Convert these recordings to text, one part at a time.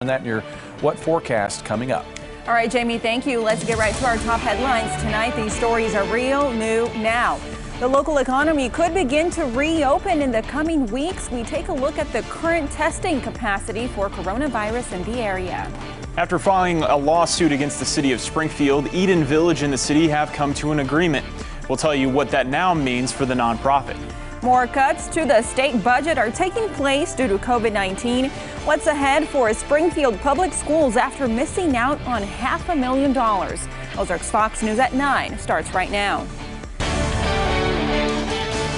And that in your What Forecast coming up. All right, Jamie, thank you. Let's get right to our top headlines tonight. These stories are real, new, now. The local economy could begin to reopen in the coming weeks. We take a look at the current testing capacity for coronavirus in the area. After filing a lawsuit against the city of Springfield, Eden Village and the city have come to an agreement. We'll tell you what that now means for the nonprofit. More cuts to the state budget are taking place due to COVID-19. What's ahead for Springfield Public Schools after missing out on $500,000? Ozarks Fox News at 9 starts right now.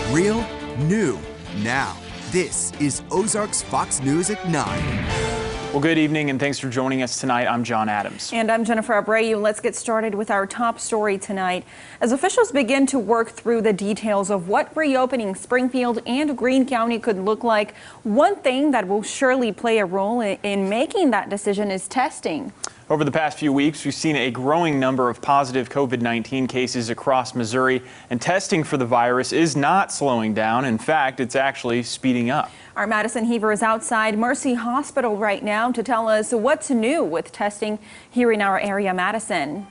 Real, new, now. This is Ozarks Fox News at 9. Well, good evening and thanks for joining us tonight. I'm John Adams. And I'm Jennifer Abreu. Let's get started with our top story tonight. As officials begin to work through the details of what reopening Springfield and Greene County could look like, one thing that will surely play a role in making that decision is testing. Over the past few weeks, we've seen a growing number of positive COVID-19 cases across Missouri, and testing for the virus is not slowing down. In fact, it's actually speeding up. Our Madison Heaver is outside Mercy Hospital right now to tell us what's new with testing here in our area. Madison.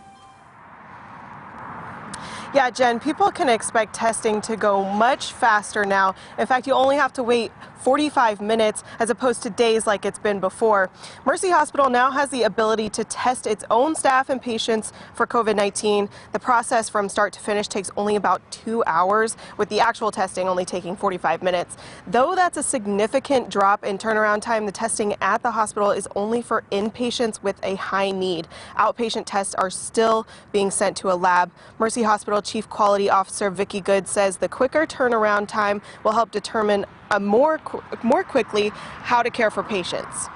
Yeah, Jen, people can expect testing to go much faster now. In fact, you only have to wait 45 minutes as opposed to days like it's been before. Mercy Hospital now has the ability to test its own staff and patients for COVID-19. The process from start to finish takes only about 2 hours, with the actual testing only taking 45 minutes. Though that's a significant drop in turnaround time, the testing at the hospital is only for inpatients with a high need. Outpatient tests are still being sent to a lab. Mercy Hospital Chief Quality Officer Vicki Good says the quicker turnaround time will help determine more quickly how to care for patients.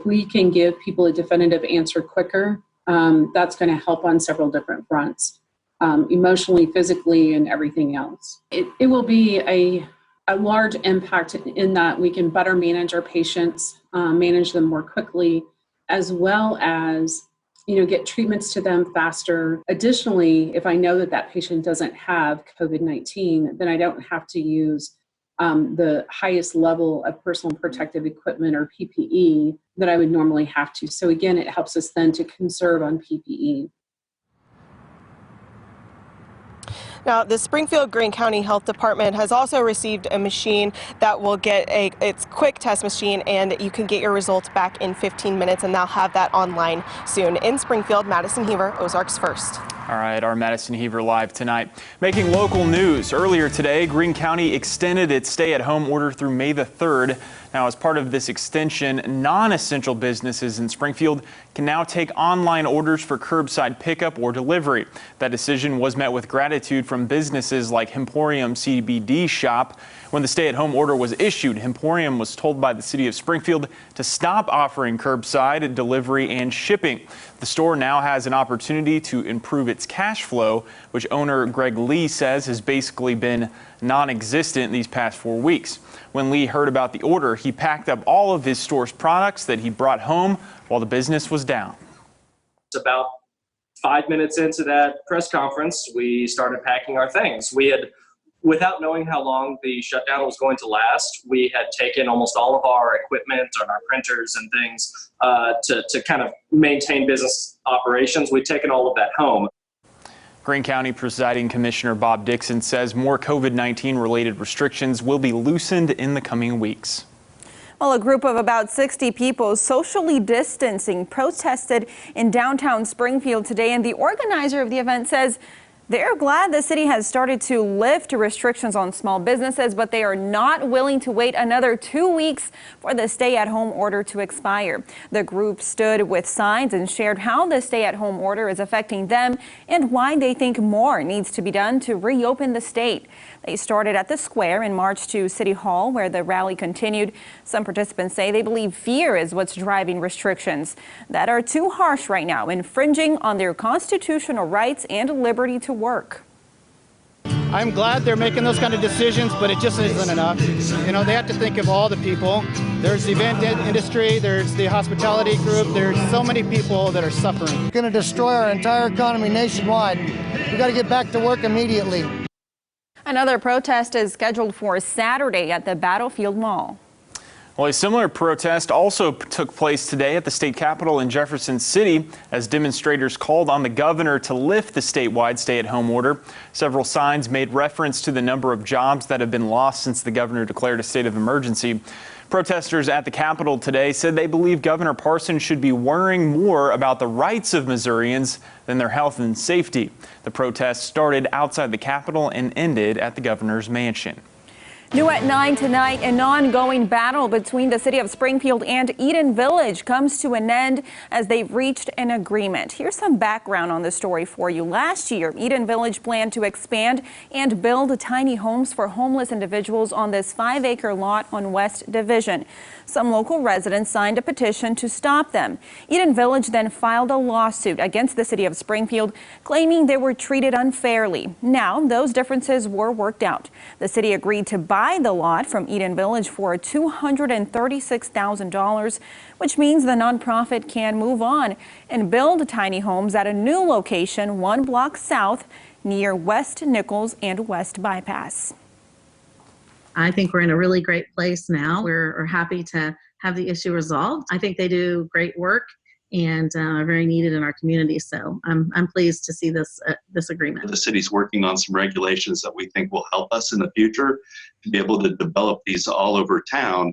We can give people a definitive answer quicker. That's going to help on several different fronts, emotionally, physically, and everything else. It will be a large impact in that we can better manage our patients, manage them more quickly, as well as get treatments to them faster. Additionally, if I know that that patient doesn't have COVID-19, then I don't have to use the highest level of personal protective equipment or PPE that I would normally have to. So again, it helps us then to conserve on PPE. Now, the Springfield Greene County Health Department has also received a machine that will get its quick test machine, and you can get your results back in 15 minutes, and they'll have that online soon. In Springfield, Madison Heaver, Ozarks First. All right, our Madison Heaver live tonight. Making local news. Earlier today, Greene County extended its stay-at-home order through May the 3rd. Now, as part of this extension, non-essential businesses in Springfield can now take online orders for curbside pickup or delivery. That decision was met with gratitude from businesses like Hemporium CBD Shop. When the stay-at-home order was issued, Hemporium was told by the city of Springfield to stop offering curbside delivery and shipping. The store now has an opportunity to improve its cash flow, which owner Greg Lee says has basically been non-existent these past 4 weeks. When Lee heard about the order, he packed up all of his store's products that he brought home while the business was down. It's about 5 minutes into that press conference, we started packing our things. We had, without knowing how long the shutdown was going to last, we had taken almost all of our equipment and our printers and things to kind of maintain business operations. We'd taken all of that home. Greene County Presiding Commissioner Bob Dixon says more COVID-19 related restrictions will be loosened in the coming weeks. Well, a group of about 60 people socially distancing protested in downtown Springfield today, and the organizer of the event says they're glad the city has started to lift restrictions on small businesses, but they are not willing to wait another 2 weeks for the stay-at-home order to expire. The group stood with signs and shared how the stay-at-home order is affecting them and why they think more needs to be done to reopen the state. They started at the square and marched to City Hall, where the rally continued. Some participants say they believe fear is what's driving restrictions that are too harsh right now, infringing on their constitutional rights and liberty to work. I'm glad they're making those kind of decisions, but it just isn't enough. They have to think of all the people. There's the event industry, there's the hospitality group, there's so many people that are suffering. It's going to destroy our entire economy nationwide. We got to get back to work immediately. Another protest is scheduled for Saturday at the Battlefield Mall. Well, a similar protest also took place today at the state capitol in Jefferson City as demonstrators called on the governor to lift the statewide stay-at-home order. Several signs made reference to the number of jobs that have been lost since the governor declared a state of emergency. Protesters at the Capitol today said they believe Governor Parson should be worrying more about the rights of Missourians than their health and safety. The protest started outside the Capitol and ended at the governor's mansion. New at 9 tonight, an ongoing battle between the city of Springfield and Eden Village comes to an end as they've reached an agreement. Here's some background on the story for you. Last year, Eden Village planned to expand and build tiny homes for homeless individuals on this 5-acre lot on West Division. Some local residents signed a petition to stop them. Eden Village then filed a lawsuit against the city of Springfield, claiming they were treated unfairly. Now, those differences were worked out. The city agreed to buy the lot from Eden Village for $236,000, which means the nonprofit can move on and build tiny homes at a new location 1 block south near West Nichols and West Bypass. I think we're in a really great place now. We're happy to have the issue resolved. I think they do great work and are very needed in our community. So I'm pleased to see this agreement. The city's working on some regulations that we think will help us in the future to be able to develop these all over town.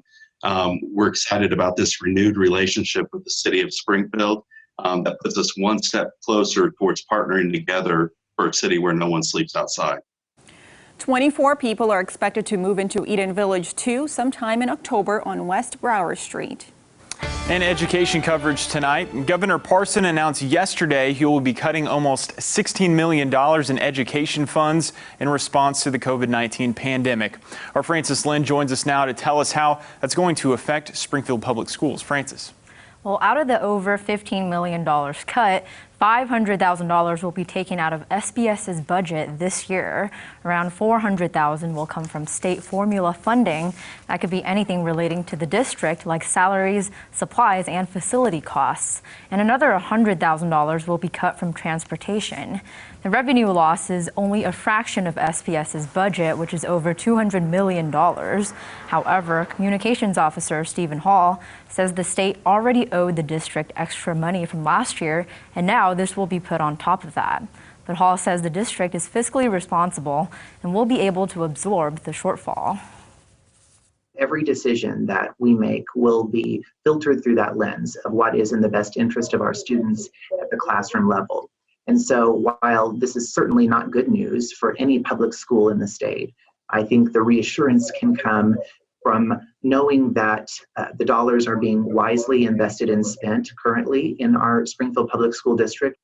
We're excited about this renewed relationship with the city of Springfield that puts us one step closer towards partnering together for a city where no one sleeps outside. 24 people are expected to move into Eden Village 2 sometime in October on West Brower Street. In education coverage tonight, Governor Parson announced yesterday he will be cutting almost $16 million in education funds in response to the COVID-19 pandemic. Our Francis Lynn joins us now to tell us how that's going to affect Springfield Public Schools. Francis. Well, out of the over $15 million cut, $500,000 will be taken out of SBS's budget this year. Around $400,000 will come from state formula funding. That could be anything relating to the district, like salaries, supplies, and facility costs. And another $100,000 will be cut from transportation. The revenue loss is only a fraction of SBS's budget, which is over $200 million. However, Communications Officer Stephen Hall says the state already owed the district extra money from last year, and now this will be put on top of that. But Hall says the district is fiscally responsible and will be able to absorb the shortfall. Every decision that we make will be filtered through that lens of what is in the best interest of our students at the classroom level. And so while this is certainly not good news for any public school in the state, I think the reassurance can come from knowing that the dollars are being wisely invested and spent currently in our Springfield Public School District.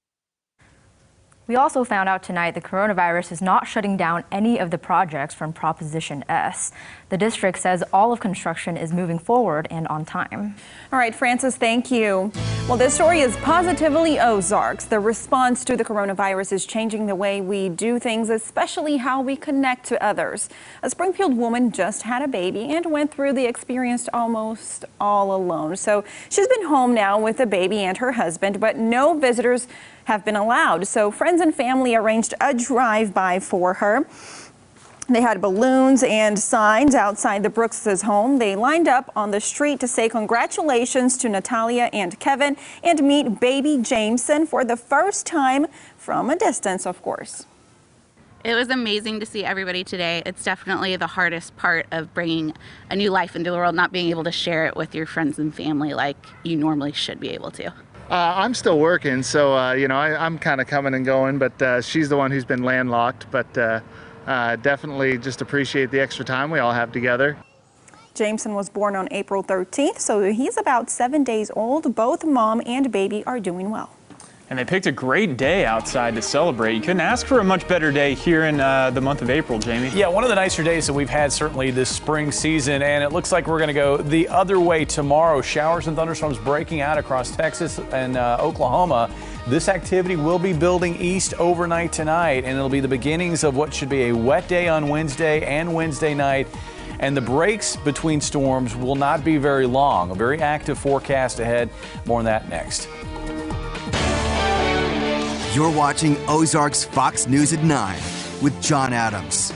We also found out tonight the coronavirus is not shutting down any of the projects from Proposition S. The district says all of construction is moving forward and on time. All right, Francis, thank you. Well, this story is positively Ozarks. The response to the coronavirus is changing the way we do things, especially how we connect to others. A Springfield woman just had a baby and went through the experience almost all alone. So she's been home now with the baby and her husband, but no visitors have been allowed. So friends and family arranged a drive-by for her. They had balloons and signs outside the Brooks' home. They lined up on the street to say congratulations to Natalia and Kevin and meet baby Jameson for the first time from a distance, of course. It was amazing to see everybody today. It's definitely the hardest part of bringing a new life into the world, not being able to share it with your friends and family like you normally should be able to. I'm still working, so I'm kind of coming and going, but she's the one who's been landlocked, but definitely just appreciate the extra time we all have together. Jameson was born on April 13th, so he's about 7 days old. Both mom and baby are doing well. And they picked a great day outside to celebrate. You couldn't ask for a much better day here in the month of April, Jamie. Yeah, one of the nicer days that we've had certainly this spring season, and it looks like we're going to go the other way tomorrow. Showers and thunderstorms breaking out across Texas and Oklahoma. This activity will be building east overnight tonight, and it'll be the beginnings of what should be a wet day on Wednesday and Wednesday night. And the breaks between storms will not be very long. A very active forecast ahead. More on that next. You're watching Ozarks Fox News at 9 with John Adams.